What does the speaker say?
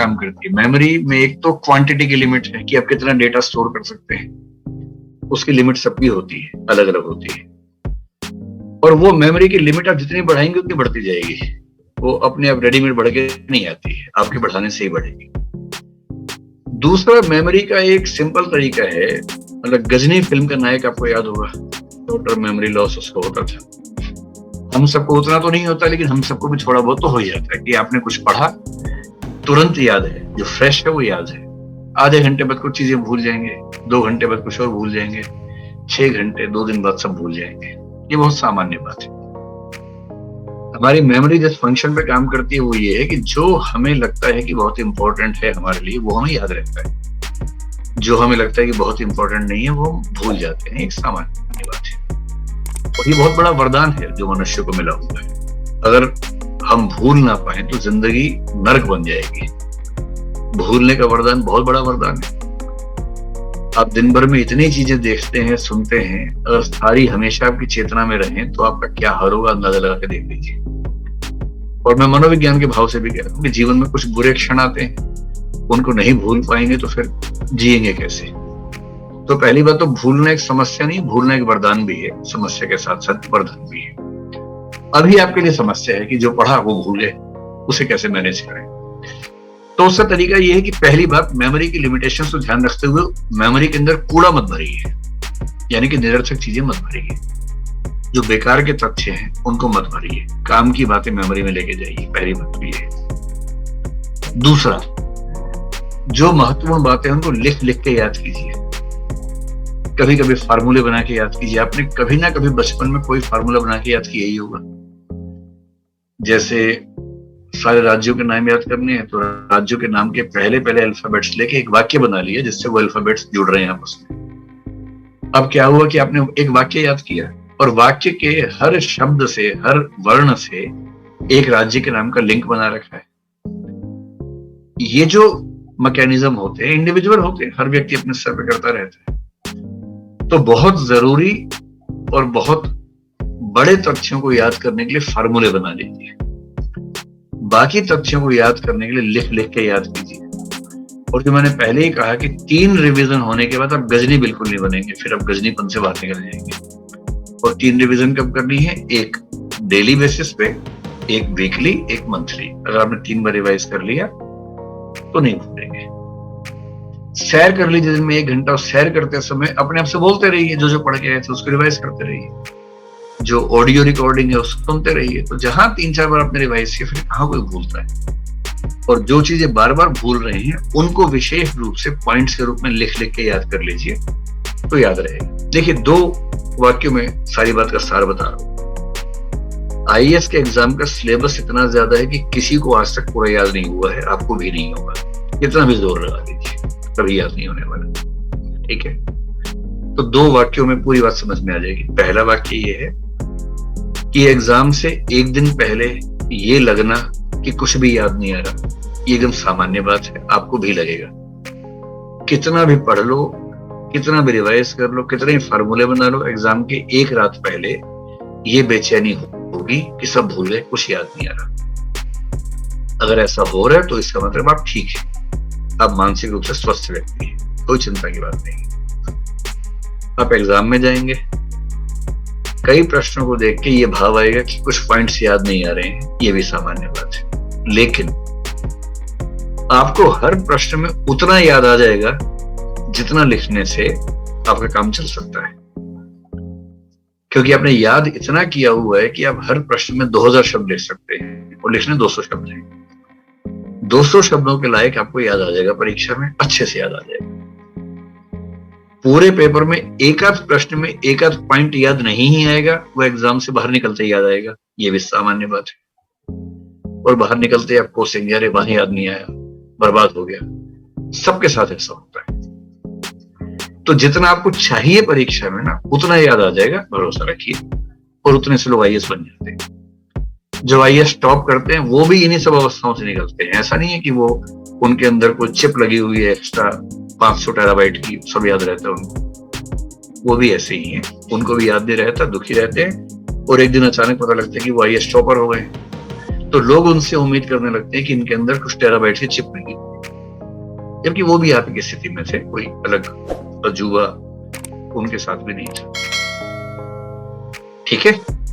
काम करती है। मेमोरी में एक तो क्वांटिटी की लिमिट है कि आप कितना डेटा स्टोर कर सकते हैं, उसकी लिमिट सबकी होती है, अलग अलग होती है। और वो मेमोरी की लिमिट आप जितनी बढ़ाएंगे उतनी बढ़ती जाएगी, वो अपने आप रेडीमेड बढ़ के नहीं आती है, आपके बढ़ाने से ही बढ़ेगी। दूसरा, मेमोरी का एक सिंपल तरीका है, मतलब गजनी फिल्म का नायक आपको याद होगा, टोटल मेमोरी लॉस उसको होता था। हम सबको उतना तो नहीं होता, लेकिन हम सबको भी थोड़ा बहुत तो हो ही जाता है कि आपने कुछ पढ़ा, तुरंत याद है, जो फ्रेश है वो याद है। आधे घंटे बाद कुछ चीजें भूल जाएंगे, 2 घंटे बाद कुछ और भूल जाएंगे, 6 घंटे 2 दिन बाद सब भूल जाएंगे। ये बहुत सामान्य बात है। हमारी मेमोरी जिस फंक्शन पे काम करती है वो ये है कि जो हमें लगता है कि बहुत इंपॉर्टेंट है हमारे लिए, वो हमें याद रहता है। जो हमें लगता है कि बहुत इंपॉर्टेंट नहीं है, वो हम भूल जाते हैं। एक सामान्य बात है, और ये बहुत बड़ा वरदान है जो मनुष्य को मिला हुआ है। अगर हम भूल ना पाए तो जिंदगी नरक बन जाएगी। भूलने का वरदान बहुत बड़ा वरदान है। आप दिन भर में इतनी चीजें देखते हैं, सुनते हैं, अगर सारी हमेशा आपकी चेतना में रहें तो आपका क्या हाल होगा, अंदाजा लगा के देख लीजिए। और मैं मनोविज्ञान के भाव से भी कह रहा हूँ कि जीवन में कुछ बुरे क्षण आते हैं, उनको नहीं भूल पाएंगे तो फिर जिएंगे कैसे। तो पहली बात तो भूलना एक समस्या नहीं, भूलना एक वरदान भी है, समस्या के साथ साथ वरदान भी है। अभी आपके लिए समस्या है कि जो पढ़ा वो भूल गए, उसे कैसे मैनेज करें। तो उसका तरीका यह है कि पहली बात, मेमोरी की लिमिटेशन को ध्यान रखते हुए मेमोरी के अंदर कूड़ा मत भरिए, यानी कि निरर्थक चीजें मत भरिए, जो बेकार के तथ्य हैं उनको मत भरिए, काम की बातें मेमोरी में लेके जाइए, पहली बात तो ये। दूसरा, जो महत्वपूर्ण बातें हैं उनको लिख लिख के याद कीजिए। कभी कभी फार्मूले बना के याद कीजिए। आपने कभी ना कभी बचपन में कोई फार्मूला बना के याद किया ही होगा। जैसे सारे राज्यों के नाम याद करने हैं तो राज्यों के नाम के पहले पहले अल्फाबेट्स लेके एक वाक्य बना लिया जिससे वो अल्फाबेट्स जुड़ रहे हैं आपस में। अब क्या हुआ कि आपने एक वाक्य याद किया और वाक्य के हर शब्द से, हर वर्ण से एक राज्य के नाम का लिंक बना रखा है। ये जो मैकेनिज्म होते हैं इंडिविजुअल होते हैं, हर व्यक्ति अपने स्तर पे करता रहता है। तो बहुत जरूरी और बहुत बड़े तथ्यों को याद करने के लिए फार्मूले बना लीजिए, बाकी तथ्यों को याद करने के लिए लिख लिख के याद कीजिए। और जो मैंने पहले ही कहा कि 3 रिवीजन होने के बाद आप गजनी बिल्कुल नहीं बनेंगे, फिर आप गजनीपन से बाहर निकल जाएंगे। और 3 रिवीजन कब करनी है? एक डेली बेसिस पे, एक वीकली, एक मंथली। अगर आपने 3 बार रिवाइज कर लिया तो नहीं भूलेंगे। सैर कर लीजिए दिन में 1 घंटा, और सैर करते समय अपने आप से बोलते रहिए, जो जो पढ़ के आए थे उसको रिवाइज करते रहिए, जो ऑडियो रिकॉर्डिंग है उसको सुनते रहिए। तो जहां 3-4 बार आपने रिवाइज किया, फिर कहां कोई भूलता है। और जो चीजें बार बार भूल रहे हैं उनको विशेष रूप से पॉइंट्स के रूप में लिख लिख के याद कर लीजिए, तो याद रहेगा। देखिए, 2 वाक्यों में सारी बात का सार बता रहा हूं। आईएएस के एग्जाम का सिलेबस इतना ज्यादा है कि किसी को आज तक पूरा याद नहीं हुआ है, आपको भी नहीं होगा। इतना भी जोर लगा दीजिए, कभी याद नहीं होने वाला। ठीक है, तो 2 वाक्यों में पूरी बात समझ में आ जाएगी। पहला वाक्य ये है कि एग्जाम से 1 दिन पहले ये लगना कि कुछ भी याद नहीं आ रहा, ये एकदम सामान्य बात है, आपको भी लगेगा। कितना भी पढ़ लो, कितना भी रिवाइज कर लो, कितने ही फार्मूले बना लो, एग्जाम के 1 रात पहले ये बेचैनी होगी कि सब भूल गए, कुछ याद नहीं आ रहा। अगर ऐसा हो रहा है तो इसका मतलब आप ठीक है, आप मानसिक रूप से स्वस्थ व्यक्ति हैं, कोई चिंता की बात नहीं। आप एग्जाम में जाएंगे, कई प्रश्नों को देख के ये भाव आएगा कि कुछ पॉइंट्स याद नहीं आ रहे हैं, ये भी सामान्य बात है। लेकिन आपको हर प्रश्न में उतना याद आ जाएगा जितना लिखने से आपका काम चल सकता है, क्योंकि आपने याद इतना किया हुआ है कि आप हर प्रश्न में 2000 शब्द लिख सकते हैं और लिखने 200 शब्द हैं। 200 शब्दों के लायक आपको याद आ जाएगा, परीक्षा में अच्छे से याद आ जाएगा। पूरे पेपर में एक आध प्रश्न में एक आध पॉइंट याद नहीं ही आएगा, वो एग्जाम से बाहर निकलते ही याद आएगा, ये भी सामान्य बात है। और बाहर निकलते आप कोसेंगे, अरे वहां याद नहीं आया, बर्बाद हो गया। सबके साथ ऐसा होता है। तो जितना आपको चाहिए परीक्षा में ना, उतना याद आ जाएगा, भरोसा रखिए। और उतने से लोग आईएएस बन जाते हैं। जो आईएएस टॉप करते हैं वो भी इन्हीं सब अवस्थाओं से निकलते हैं। ऐसा नहीं है कि वो उनके अंदर कोई चिप लगी हुई है एक्स्ट्रा 500 टेराबाइट की, सब याद रहता है उनको। वो भी ऐसे ही हैं, उनको भी याद नहीं रहता, दुखी रहते हैं। और एक दिन अचानक पता लगता है कि वो आईएएस टॉपर हो गए, तो लोग उनसे उम्मीद करने लगते हैं कि इनके अंदर कुछ टेराबाइट की चिप लगी। जबकि वो भी आपकी स्थिति में थे, कोई अलग अजूबा उनके साथ भी नहीं था। ठीक है।